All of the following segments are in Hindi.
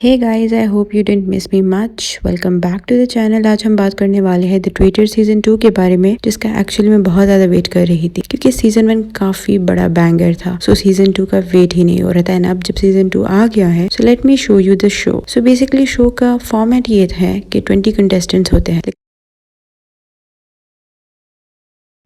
Hey guys, I hope you didn't miss me much. Welcome back to the channel. आज हम बात करने वाले हैं द ट्रेटर सीजन 2 के बारे में, जिसका एक्चुअली मैं बहुत ज़्यादा वेट कर रही थी क्योंकि सीजन 1 काफ़ी बड़ा बैंगर था। सो सीजन 2 का वेट ही नहीं हो रहा था एंड अब जब सीजन 2 आ गया है, so let me show you the show. So basically show का फॉर्मेट ये है कि 20 कंटेस्टेंट्स होते हैं।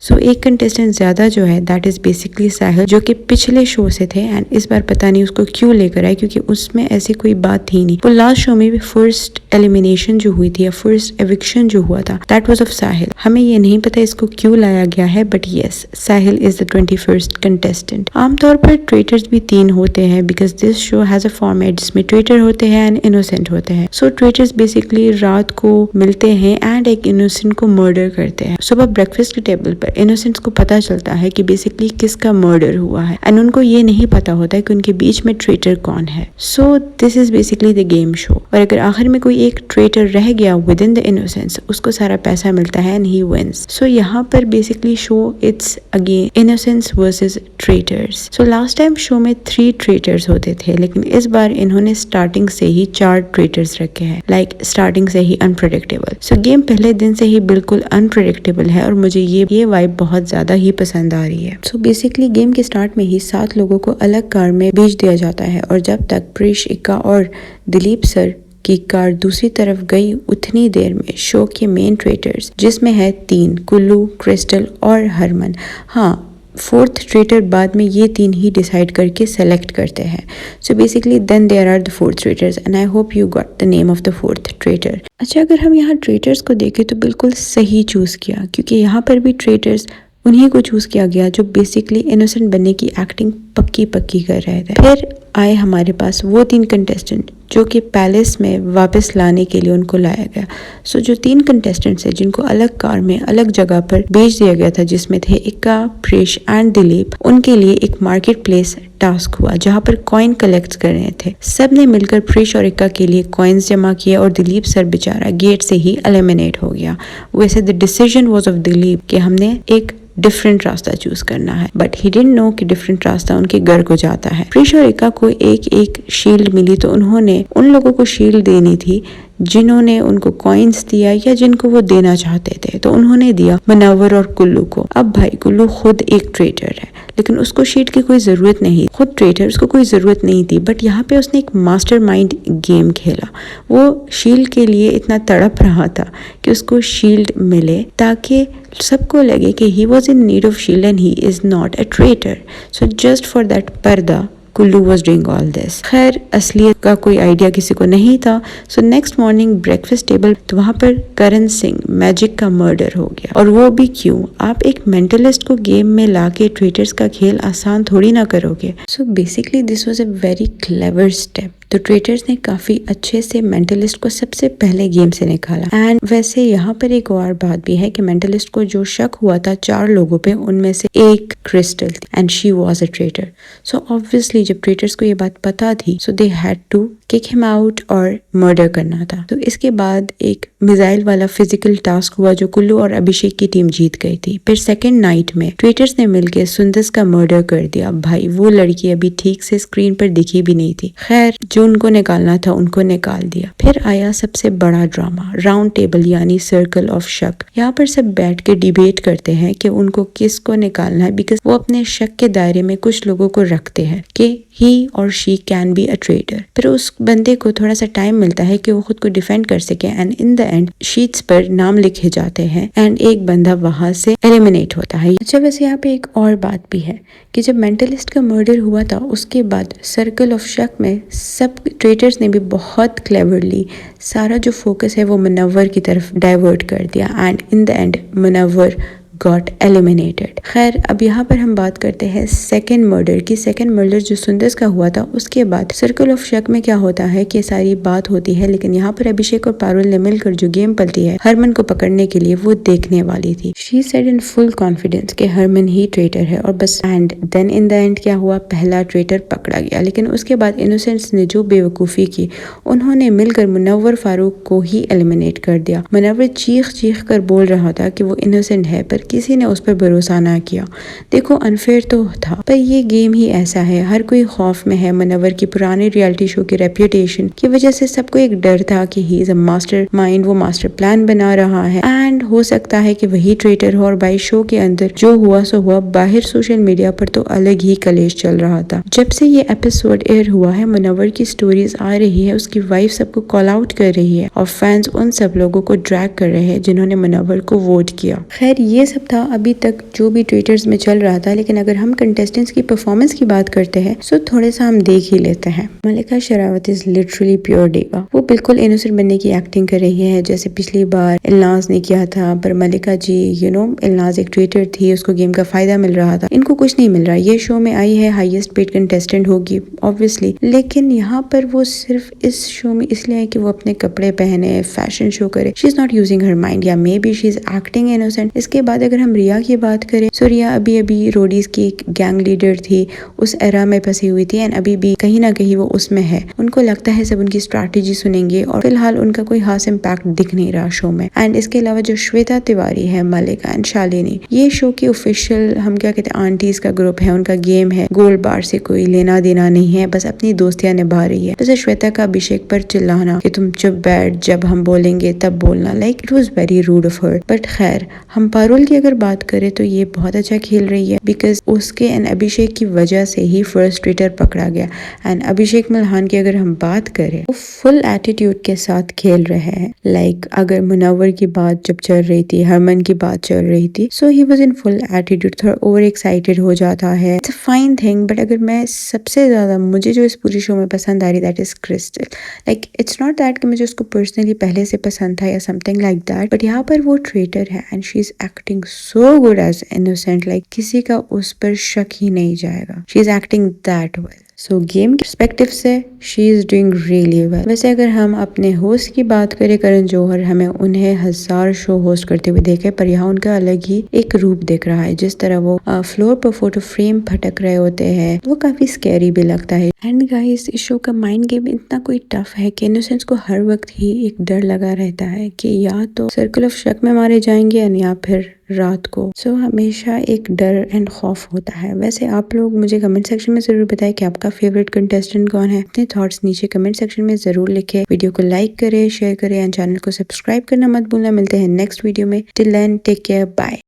सो एक कंटेस्टेंट ज्यादा जो है दैट इज बेसिकली साहिल, जो कि पिछले शो से थे एंड इस बार पता नहीं उसको क्यों लेकर आए, क्योंकि उसमें ऐसी कोई बात थी नहीं। वो लास्ट शो में भी फर्स्ट एलिमिनेशन जो हुई थी या फर्स्ट एविक्शन जो हुआ था दैट वाज ऑफ साहिल। हमें ये नहीं पता इसको क्यों लाया गया है, but yes, Sahil is the 21st contestant. आमतौर पर ट्रेटर्स भी 3 होते हैं because this show has a format जिसमें ट्रेटर होते हैं एंड इनोसेंट होते हैं। सो ट्रेटर्स बेसिकली रात को मिलते हैं एंड एक इनोसेंट को मर्डर करते हैं। सुबह ब्रेकफास्ट के टेबल पर इनोसेंट्स को पता चलता है कि बेसिकली किसका मर्डर हुआ है एंड उनको ये नहीं पता होता है कि उनके बीच में ट्रेटर कौन है। So this is basically the game show. और अगर आखिर में कोई एक ट्रेटर रह गया विद इन द इनोसेंस, उसको सारा पैसा मिलता है एंड ही विंस। सो यहाँ पर basically show it's again innocence versus traitors. So last time show में 3 ट्रेटर्स होते थे, लेकिन इस बार इन्होंने स्टार्टिंग से ही 4 ट्रेटर्स रखे हैं। लाइक स्टार्टिंग से ही अनप्रेडिक्टेबल। सो गेम पहले दिन से ही बिल्कुल अनप्रेडिक्टेबल है और मुझे ये वाइब बहुत ज्यादा ही पसंद आ रही है। सो बेसिकली गेम के स्टार्ट में ही 7 लोगों को अलग कार में भेज दिया जाता है और जब तक प्रिश, इक्का और दिलीप सर की कार दूसरी तरफ गई उतनी देर में शो के मेन ट्रेटर्स, जिसमें है 3 कुल्लू, क्रिस्टल और हरमन। हाँ, 4th ट्रेटर बाद में ये 3 ही डिसाइड करके सेलेक्ट करते हैं। So basically then there are the 4 traitors and I hope you got the name of the 4th traitor. अच्छा, अगर हम यहाँ ट्रेटर्स को देखें तो बिल्कुल सही चूज किया, क्योंकि यहाँ पर भी ट्रेटर्स उन्हीं को चूज किया गया जो बेसिकली इनोसेंट बनने की एक्टिंग पक्की कर रहे थे। फिर आए हमारे पास वो 3 कंटेस्टेंट जो कि पैलेस में वापस लाने के लिए उनको लाया गया। सो जो 3 कंटेस्टेंट्स हैं जिनको अलग कार में अलग जगह पर भेज दिया गया था, जिसमें थे इक्का, प्रिश एंड दिलीप, उनके लिए एक मार्केट प्लेस टास्क हुआ जहां पर कॉइन कलेक्ट कर रहे थे। सब ने मिलकर प्रिश और इक्का के लिए कॉइन्स जमा किए और दिलीप सर बेचारा गेट से ही एलिमिनेट हो गया। वैसे the decision was of Dilip कि हमने एक डिफरेंट रास्ता चूज करना है, बट ही डिडंट नो कि डिफरेंट रास्ता उनके घर को जाता है। प्रिश और इक्का को एक शील्ड मिली, तो उन्होंने उन लोगों को शील्ड देनी थी जिन्होंने उनको कॉइन्स दिया या जिनको वो देना चाहते थे। तो उन्होंने दिया मुनव्वर और कुल्लू को। अब भाई कुल्लू खुद एक ट्रेटर है, लेकिन उसको शील्ड की कोई जरूरत नहीं, खुद ट्रेटर, उसको कोई जरूरत नहीं थी, बट यहाँ पे उसने एक मास्टरमाइंड गेम खेला। वो शील्ड के लिए इतना तड़प रहा था कि उसको शील्ड मिले ताकि सबको लगे कि he was in need of shield and he is not a traitor. So just for that पर्दा कुल्लू वॉज डूइंग ऑल दिस। खैर, असलियत का कोई आइडिया किसी को नहीं था। So next morning breakfast table, तो वहां पर करण सिंह मैजिक का मर्डर हो गया। और वो भी क्यों? आप एक मेंटलिस्ट को गेम में लाके ट्रेटर्स का खेल आसान थोड़ी ना करोगे। So basically this was a very clever step. तो ट्रेटर्स ने काफी अच्छे से मेंटलिस्ट को सबसे पहले गेम से निकाला। एंड वैसे यहाँ पर एक और बात भी है कि मेंटलिस्ट को जो शक हुआ था 4 लोगों पे, उनमें से एक क्रिस्टल थी and she was a traitor. So obviously जब ट्रेटर्स को ये बात पता थी, so they had to kick him out और मर्डर करना था। तो इसके बाद एक मिसाइल वाला फिजिकल टास्क हुआ जो कुल्लू और अभिषेक की टीम जीत गई थी। फिर सेकेंड नाइट में ट्रेटर्स ने मिलकर सुंदस का मर्डर कर दिया। भाई वो लड़की अभी ठीक से स्क्रीन पर दिखी भी नहीं थी। खैर, जो उनको निकालना था उनको निकाल दिया। फिर आया सबसे बड़ा ड्रामा, राउंड टेबल यानी सर्कल ऑफ शक। यहाँ पर सब बैठ के डिबेट करते हैं कि उनको किसको निकालना है, बिकॉज वो अपने शक के दायरे में कुछ लोगों को रखते हैं कि ही और she can be a traitor. फिर उस बंदे को थोड़ा सा टाइम मिलता है कि वो खुद को डिफेंड कर सके and in the and sheets पर नाम लिखे जाते हैं एंड एक बंदा वहां से एलिमिनेट होता है। अच्छा, वैसे यहाँ पे एक और बात भी है कि जब मेंटलिस्ट का मर्डर हुआ था उसके बाद सर्कल ऑफ शक में सब ट्रेटर्स ने भी बहुत क्लेवरली सारा जो फोकस है वो मुनव्वर की तरफ डाइवर्ट कर दिया and in the end Munawar got eliminated. खैर, अब यहाँ पर हम बात करते हैं सेकंड मर्डर की। सेकंड मर्डर जो सुंदस का हुआ था, उसके बाद सर्कल ऑफ शक में क्या होता है कि सारी बात होती है, लेकिन यहाँ पर अभिषेक और पारुल ने मिलकर जो गेम पलटी है हरमन को पकड़ने के लिए, वो देखने वाली थी। She said in full confidence कि हरमन ही ट्रेटर है और बस। And then in the end क्या हुआ? पहला ट्रेटर पकड़ा गया, लेकिन उसके बाद इनोसेंट्स ने जो बेवकूफ़ी की, उन्होंने मिलकर मुनव्वर फारूक को ही एलिमिनेट कर दिया। मुनव्वर चीख कर बोल रहा था कि वो इनोसेंट है, पर किसी ने उस पर भरोसा ना किया। देखो अनफेयर तो था, पर ये गेम ही ऐसा है, हर कोई खौफ में है। मुनव्वर की पुराने रियलिटी शो की रेपुटेशन की वजह से सबको एक डर था कि he is a master mind, वो मास्टर प्लान बना रहा है एंड हो सकता है कि वही ट्रेटर हो। और भाई शो के अंदर जो हुआ सो हुआ, बाहर सोशल मीडिया पर तो अलग ही कलेश चल रहा था। जब से ये एपिसोड एयर हुआ है, मुनव्वर की स्टोरीज आ रही है, उसकी वाइफ सबको कॉल आउट कर रही है और फैंस उन सब लोगों को ड्रैग कर रहे हैं जिन्होंने मुनव्वर को वोट किया। खैर ये सब था अभी तक जो भी ट्विटर्स में चल रहा था, लेकिन अगर हम कंटेस्टेंट्स की परफॉर्मेंस की बात करते हैं तो थोड़े सा हम देख ही लेते हैं। Mallika Sherawat is literally pure diva. वो बिल्कुल इनोसेंट बनने की एक्टिंग कर रही है जैसे पिछली बार इल्नाज ने किया था। पर मलिका जी इल्नाज एक ट्विटर थी, उसको गेम का फायदा मिल रहा था, इनको कुछ नहीं मिल रहा। ये शो में आई है, हाईएस्ट पेड कंटेस्टेंट होगी ऑब्वियसली, लेकिन यहाँ पर वो सिर्फ इस शो में इसलिए है कि वो अपने कपड़े पहने, फैशन शो करे। She is not using her mind, या maybe she is acting innocent. इसके बाद अगर हम रिया की बात करें, सो रिया अभी रोडीज की एक गैंग लीडर थी, उस एरा में फंसी हुई थी एंड अभी भी कहीं ना कहीं वो उसमें है। उनको लगता है सब उनकी स्ट्रैटेजी सुनेंगे और फिलहाल उनका कोई खास इम्पैक्ट दिख नहीं रहा शो में। एंड इसके अलावा जो श्वेता तिवारी है, मलिका एंड शालिनी, ये शो की ऑफिशियल हम क्या कहते हैं आंटीज का ग्रुप है, उनका गेम है। गोल्ड बार से कोई लेना देना नहीं है, बस अपनी दोस्तियां निभा रही है। जैसे श्वेता का अभिषेक पर चिल्लाना कि तुम चुप बैठ, जब हम बोलेंगे तब बोलना, like it was very root of her. But खैर हम पारुल की अगर बात करें तो ये बहुत अच्छा खेल रही है, बिकॉज उसके एंड अभिषेक की वजह से ही फर्स्ट ट्विटर पकड़ा गया। एंड अभिषेक मल्हान की अगर हम बात करें, वो फुल एटीट्यूड के साथ खेल रहे हैं। लाइक अगर मुनव्वर की बात जब चल रही थी, हरमन की बात चल रही थी, so he was in full attitude, थोड़ा ओवर एक्साइटेड हो जाता है। It's a fine thing, but अगर मैं सबसे ज्यादा मुझे जो इस पूरी शो में पसंद आ रही, that is crystal. Like it's not that कि मुझे उसको पर्सनली पहले से पसंद था या समथिंग लाइक दैट, बट यहाँ पर वो ट्रेटर है and she is acting so good as innocent, like किसी का उस पर शक ही नहीं जाएगा। She is acting that well. So game के पर्सपेक्टिव से she is doing really well. वैसे अगर हम अपने होस्ट की बात करें करण जौहर, हमें उन्हें 1000 शो होस्ट करते हुए देखे, पर यहाँ उनका अलग ही एक रूप दिख रहा है। जिस तरह वो फ्लोर पर फोटो फ्रेम फटक रहे होते हैं, वो काफी स्कैरी भी लगता है। एंड गाइस इस शो का माइंड गेम इतना कोई टफ है कि इनोसेंस को हर वक्त ही एक डर लगा रहता है कि या तो सर्कल ऑफ शक में मारे जाएंगे या फिर रात को। सो हमेशा एक डर एंड खौफ होता है। वैसे आप लोग मुझे कमेंट सेक्शन में जरूर बताएं कि आपका फेवरेट कंटेस्टेंट कौन है। अपने थॉट्स नीचे कमेंट सेक्शन में जरूर लिखें। वीडियो को लाइक करें, शेयर करें एंड चैनल को सब्सक्राइब करना मत भूलना। मिलते हैं नेक्स्ट वीडियो में। Till then take care, bye.